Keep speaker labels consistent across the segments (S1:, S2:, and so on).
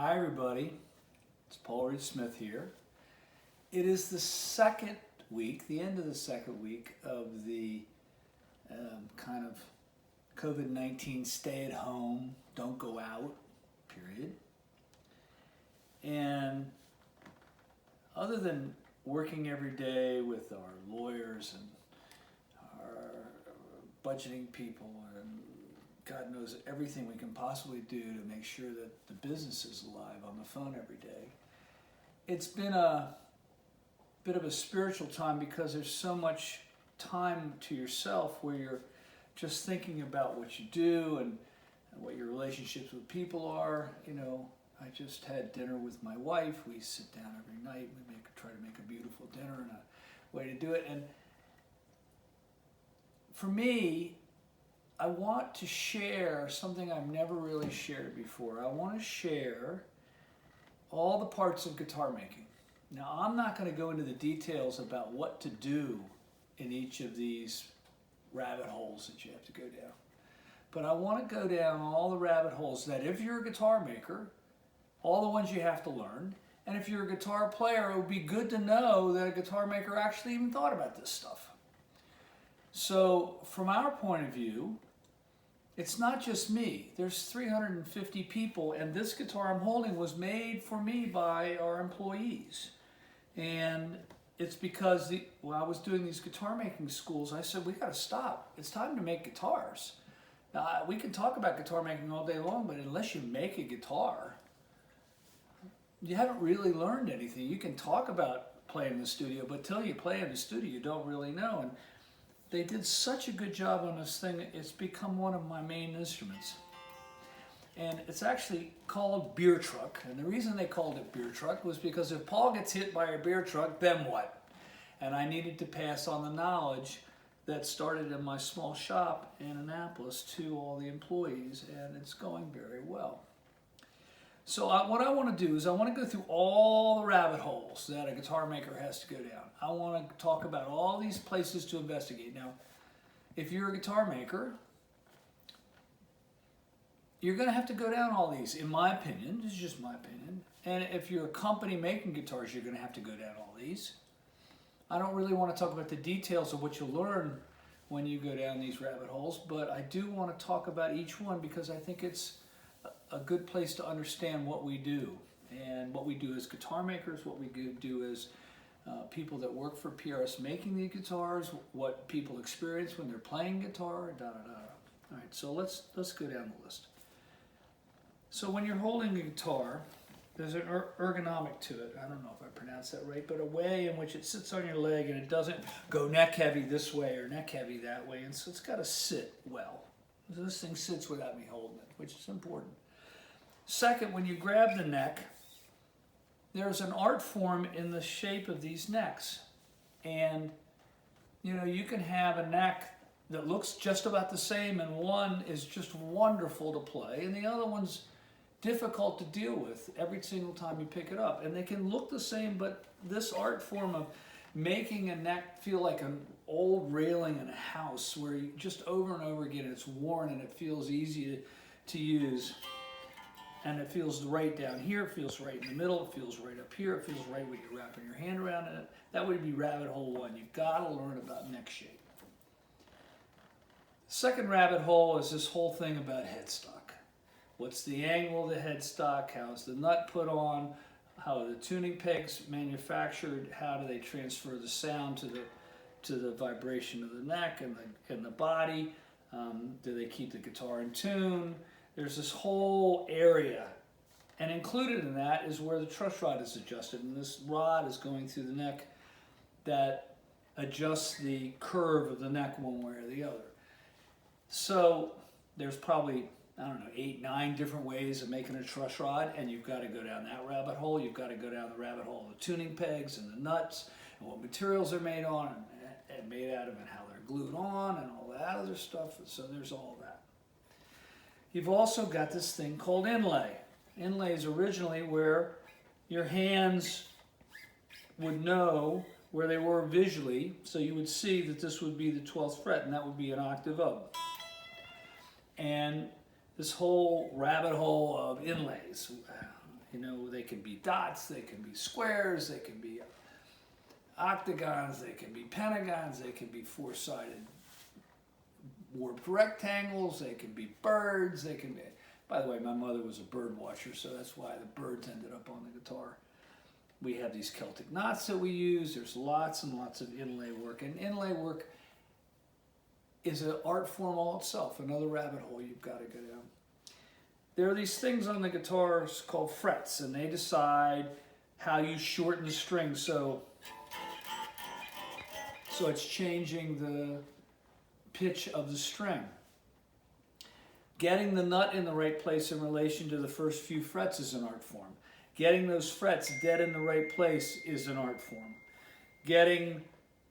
S1: Hi everybody, it's Paul Reed Smith here. It is the second week, the end of the second week of the kind of COVID-19 stay at home, don't go out, period. And other than working every day with our lawyers and our budgeting people and God knows everything we can possibly do to make sure that the business is alive on the phone every day. It's been a bit of a spiritual time because there's so much time to yourself where you're just thinking about what you do and what your relationships with people are. You know, I just had dinner with my wife. We sit down every night. We try to make a beautiful dinner and a way to do it. And for me, I want to share something I've never really shared before. I want to share all the parts of guitar making. Now, I'm not going to go into the details about what to do in each of these rabbit holes that you have to go down. But I want to go down all the rabbit holes that if you're a guitar maker, all the ones you have to learn, and if you're a guitar player, it would be good to know that a guitar maker actually even thought about this stuff. So, from our point of view, it's not just me. There's 350 people, and this guitar I'm holding was made for me by our employees. And it's because when I was doing these guitar making schools, I said, we got to stop. It's time to make guitars. Now, we can talk about guitar making all day long, but unless you make a guitar, you haven't really learned anything. You can talk about playing in the studio, but till you play in the studio, you don't really know. And they did such a good job on this thing, it's become one of my main instruments. And it's actually called Beer Truck. And the reason they called it Beer Truck was because if Paul gets hit by a beer truck, then what? And I needed to pass on the knowledge that started in my small shop in Annapolis to all the employees, and it's going very well. So what I want to do is I want to go through all the rabbit holes that a guitar maker has to go down. I want to talk about all these places to investigate. Now, if you're a guitar maker, you're going to have to go down all these, in my opinion. This is just my opinion. And if you're a company making guitars, you're going to have to go down all these. I don't really want to talk about the details of what you'll learn when you go down these rabbit holes, but I do want to talk about each one because I think it's a good place to understand what we do and what we do as guitar makers, what we do as people that work for PRS making the guitars, what people experience when they're playing guitar, da da da. All right, so let's go down the list. So when you're holding a guitar, there's an ergonomic to it. I don't know if I pronounced that right, but a way in which it sits on your leg and it doesn't go neck heavy this way or neck heavy that way, and so it's got to sit well. So this thing sits without me holding it, which is important. Second, when you grab the neck, there's an art form in the shape of these necks. And, you know, you can have a neck that looks just about the same and one is just wonderful to play and the other one's difficult to deal with every single time you pick it up. And they can look the same, but this art form of making a neck feel like an old railing in a house where you just over and over again it's worn and it feels easy to use. And it feels right down here, it feels right in the middle, it feels right up here, it feels right when you're wrapping your hand around it. That would be rabbit hole one. You've got to learn about neck shape. Second rabbit hole is this whole thing about headstock. What's the angle of the headstock? How's the nut put on? How are the tuning pegs manufactured? How do they transfer the sound to the vibration of the neck and the body? Do they keep the guitar in tune? There's this whole area, and included in that is where the truss rod is adjusted, and this rod is going through the neck that adjusts the curve of the neck one way or the other. So there's probably, I don't know, 8, 9 different ways of making a truss rod, and you've got to go down that rabbit hole. You've got to go down the rabbit hole of the tuning pegs and the nuts and what materials they're made on and made out of and how they're glued on and all that other stuff. So there's all that. You've also got this thing called inlay. Inlay is originally where your hands would know where they were visually, so you would see that this would be the 12th fret and that would be an octave up. And this whole rabbit hole of inlays, You know, they can be dots, they can be squares, they can be octagons, they can be pentagons, they can be four-sided warped rectangles, they can be birds, they can be... By the way, my mother was a bird watcher, so that's why the birds ended up on the guitar. We have these Celtic knots that we use. There's lots and lots of inlay work. And inlay work is an art form all itself, another rabbit hole you've got to go down. There are these things on the guitars called frets, and they decide how you shorten the string. So it's changing the pitch of the string. Getting the nut in the right place in relation to the first few frets is an art form. Getting those frets dead in the right place is an art form. Getting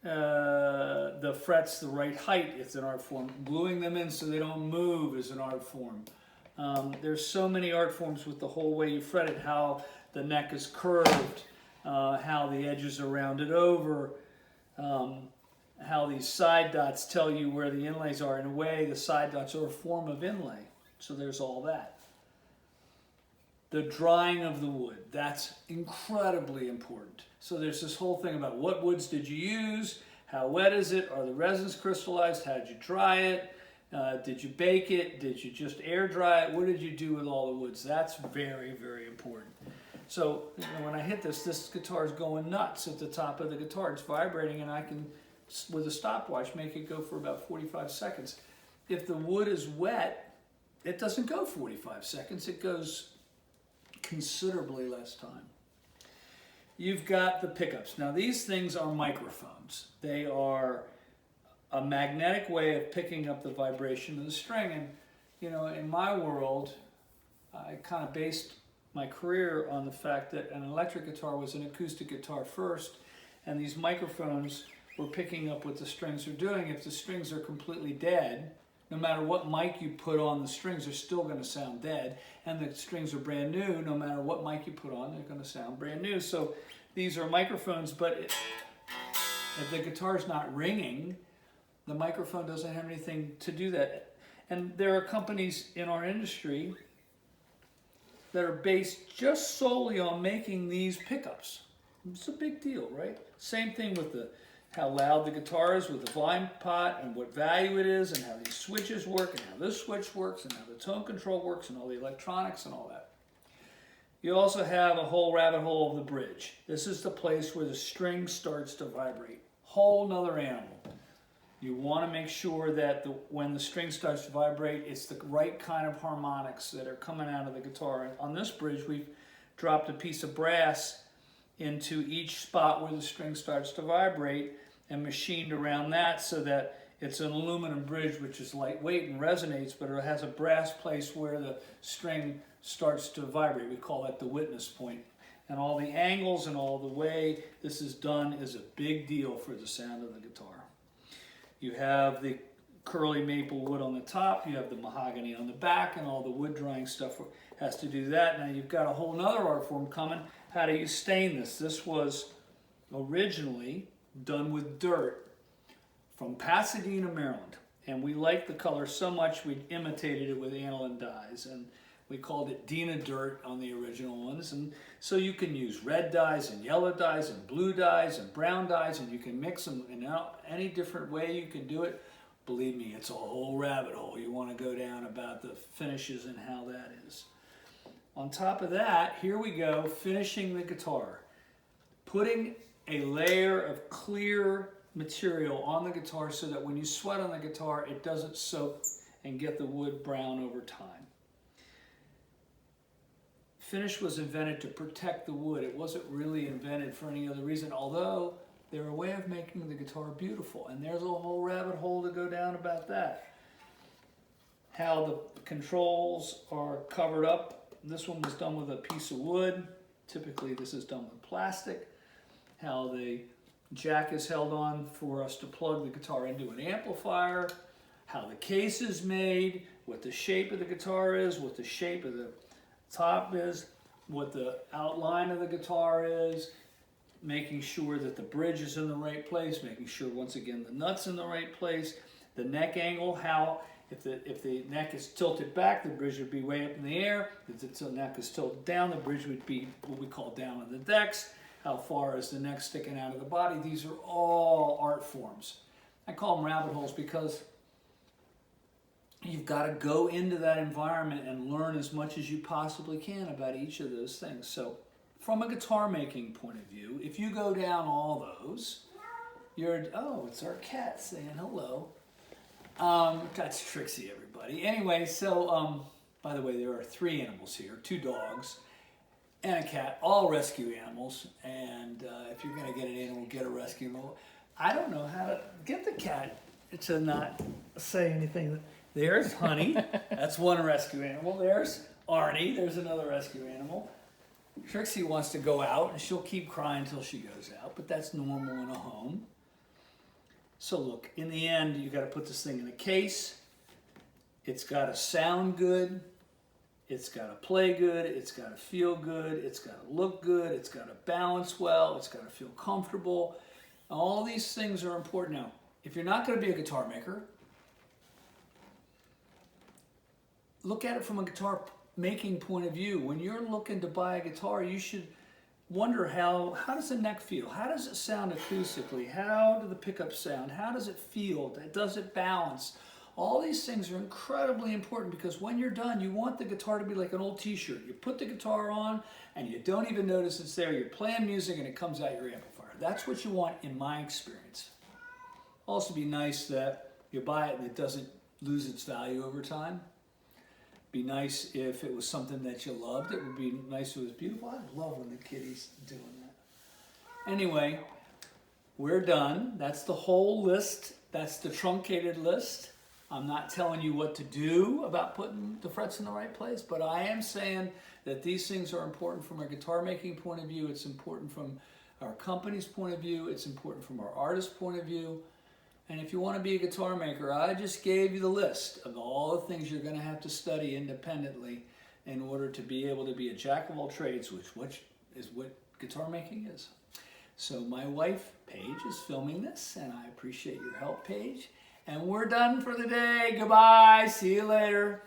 S1: the frets the right height is an art form. Gluing them in so they don't move is an art form. There's so many art forms with the whole way you fret it, how the neck is curved, how the edges are rounded over, how these side dots tell you where the inlays are. In a way, the side dots are a form of inlay. So there's all that. The drying of the wood, that's incredibly important. So there's this whole thing about what woods did you use, how wet is it, are the resins crystallized, how did you dry it, did you bake it, did you just air dry it, what did you do with all the woods? That's very, very important. So when I hit this guitar is going nuts at the top of the guitar. It's vibrating, and I can, with a stopwatch, make it go for about 45 seconds. If the wood is wet, it doesn't go 45 seconds. It goes considerably less time. You've got the pickups. Now these things are microphones. They are a magnetic way of picking up the vibration of the string. And you know, in my world, I kind of based my career on the fact that an electric guitar was an acoustic guitar first, and these microphones were picking up what the strings are doing. If the strings are completely dead, no matter what mic you put on, the strings are still going to sound dead, and the strings are brand new. No matter what mic you put on, they're going to sound brand new. So these are microphones, but if the guitar's not ringing, the microphone doesn't have anything to do that. And there are companies in our industry that are based just solely on making these pickups. It's a big deal, right? Same thing with how loud the guitar is with the volume pot and what value it is and how these switches work and how this switch works and how the tone control works and all the electronics and all that. You also have a whole rabbit hole of the bridge. This is the place where the string starts to vibrate. Whole nother animal. You want to make sure that when the string starts to vibrate, it's the right kind of harmonics that are coming out of the guitar. And on this bridge, we've dropped a piece of brass into each spot where the string starts to vibrate and machined around that so that it's an aluminum bridge, which is lightweight and resonates, but it has a brass place where the string starts to vibrate. We call that the witness point. And all the angles and all the way this is done is a big deal for the sound of the guitar. You have the curly maple wood on the top, you have the mahogany on the back, and all the wood drying stuff has to do that. Now you've got a whole nother art form coming. How do you stain this? This was originally done with dirt from Pasadena, Maryland. And we liked the color so much we imitated it with aniline dyes. And we called it Dina dirt on the original ones. And so you can use red dyes and yellow dyes and blue dyes and brown dyes, and you can mix them in any different way you can do it. Believe me, it's a whole rabbit hole you want to go down about the finishes and how that is. On top of that, here we go, finishing the guitar. Putting a layer of clear material on the guitar so that when you sweat on the guitar, it doesn't soak and get the wood brown over time. Finish was invented to protect the wood. It wasn't really invented for any other reason, although they're a way of making the guitar beautiful. And there's a whole rabbit hole to go down about that. How the controls are covered up. This one was done with a piece of wood. Typically this is done with plastic. How the jack is held on for us to plug the guitar into an amplifier. How the case is made. What the shape of the guitar is. What the shape of the top is, what the outline of the guitar is, making sure that the bridge is in the right place, making sure once again the nut's in the right place, the neck angle, how If the neck is tilted back, the bridge would be way up in the air. If the neck is tilted down, the bridge would be what we call down on the decks. How far is the neck sticking out of the body? These are all art forms. I call them rabbit holes because you've got to go into that environment and learn as much as you possibly can about each of those things. So from a guitar making point of view, if you go down all those, it's our cat saying hello. That's Trixie, everybody. Anyway, so, by the way, there are 3 animals here, 2 dogs and a cat, all rescue animals. And if you're going to get an animal, get a rescue animal. I don't know how to get the cat to not say anything. There's Honey, that's one rescue animal. There's Arnie, there's another rescue animal. Trixie wants to go out, and she'll keep crying until she goes out, but that's normal in a home. So look, in the end, you got to put this thing in a case. It's got to sound good. It's got to play good. It's got to feel good. It's got to look good. It's got to balance well. It's got to feel comfortable. All these things are important. Now, if you're not going to be a guitar maker, look at it from a guitar making point of view. When you're looking to buy a guitar, you should wonder how does the neck feel? How does it sound acoustically? How do the pickups sound? How does it feel? Does it balance? All these things are incredibly important because when you're done, you want the guitar to be like an old t-shirt. You put the guitar on and you don't even notice it's there. You're playing music and it comes out your amplifier. That's what you want in my experience. Also be nice that you buy it and it doesn't lose its value over time. Be nice if it was something that you loved. It would be nice if it was beautiful. I love when the kitty's doing that. Anyway, we're done. That's the whole list. That's the truncated list. I'm not telling you what to do about putting the frets in the right place, but I am saying that these things are important from a guitar making point of view. It's important from our company's point of view. It's important from our artist's point of view. And if you want to be a guitar maker, I just gave you the list of all the things you're going to have to study independently in order to be able to be a jack of all trades, which is what guitar making is. So my wife, Paige, is filming this, and I appreciate your help, Paige. And we're done for the day. Goodbye. See you later.